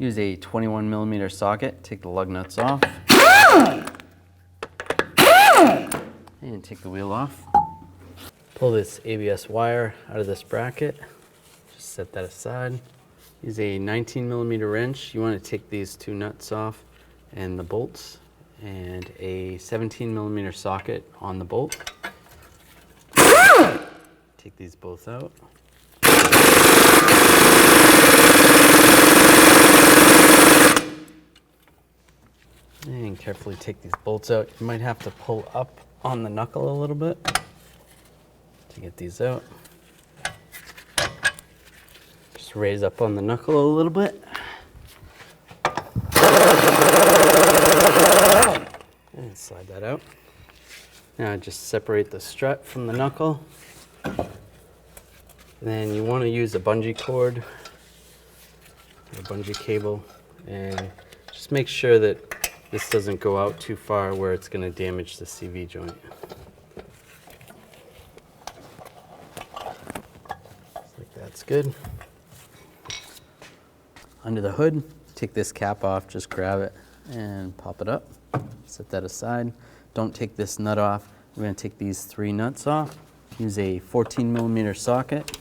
Use a 21mm socket, take the lug nuts off, and take the wheel off. Pull this ABS wire out of this bracket, just set that aside. Use a 19mm wrench. You want to take these two nuts off and the bolts, and a 17mm socket on the bolt. Take these both out. And carefully take these bolts out. You might have to pull up on the knuckle a little bit to get these out. Just raise up on the knuckle a little bit. And slide that out. Now just separate the strut from the knuckle. Then you want to use a bungee cord, a bungee cable, and just make sure that this doesn't go out too far where it's going to damage the CV joint. Like that's good. Under the hood, take this cap off, just grab it and pop it up. Set that aside. Don't take this nut off. We're going to take these 3 nuts off. Use a 14mm socket.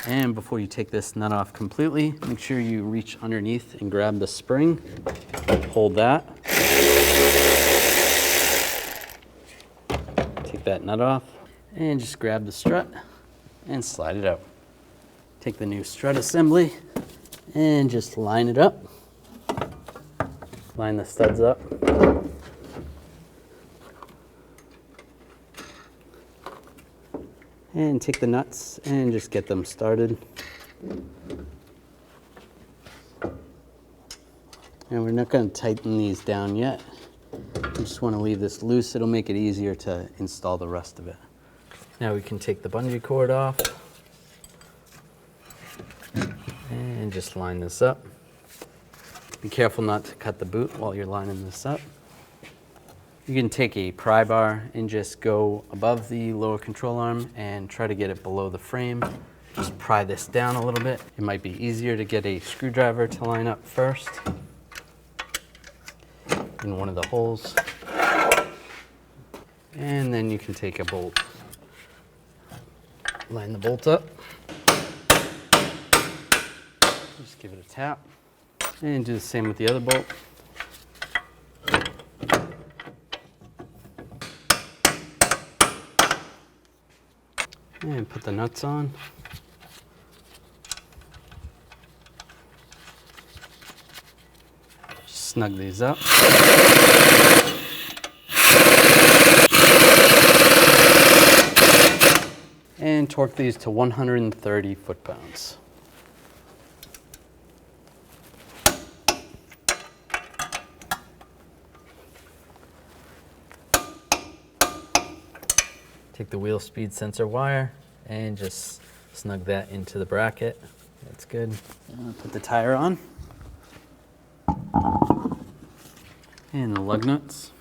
And before you take this nut off completely, make sure you reach underneath and grab the spring. Hold that. Take that nut off and just grab the strut and slide it out. Take the new strut assembly and just line it up. Line the studs up. And take the nuts and just get them started. And we're not going to tighten these down yet. We just want to leave this loose. It'll make it easier to install the rest of it. Now we can take the bungee cord off and just line this up. Be careful not to cut the boot while you're lining this up. You can take a pry bar and just go above the lower control arm and try to get it below the frame. Just pry this down a little bit. It might be easier to get a screwdriver to line up first in one of the holes. And then you can take a bolt. Line the bolt up. Just give it a tap. And do the same with the other bolt. And put the nuts on. Snug these up. And torque these to 130 foot-pounds. Take the wheel speed sensor wire and just snug that into the bracket. That's good. Put the tire on. And the lug nuts.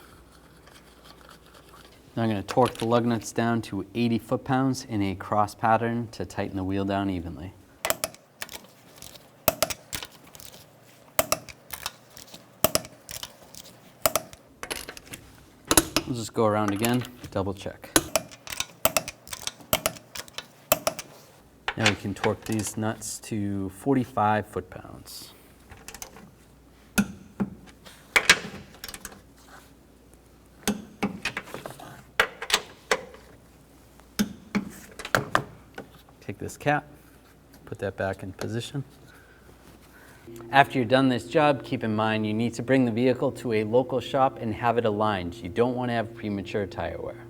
Now I'm going to torque the lug nuts down to 80 foot-pounds in a cross pattern to tighten the wheel down evenly. We'll just go around again, double check. Now we can torque these nuts to 45 foot-pounds. Take this cap, put that back in position. After you're done this job, keep in mind you need to bring the vehicle to a local shop and have it aligned. You don't want to have premature tire wear.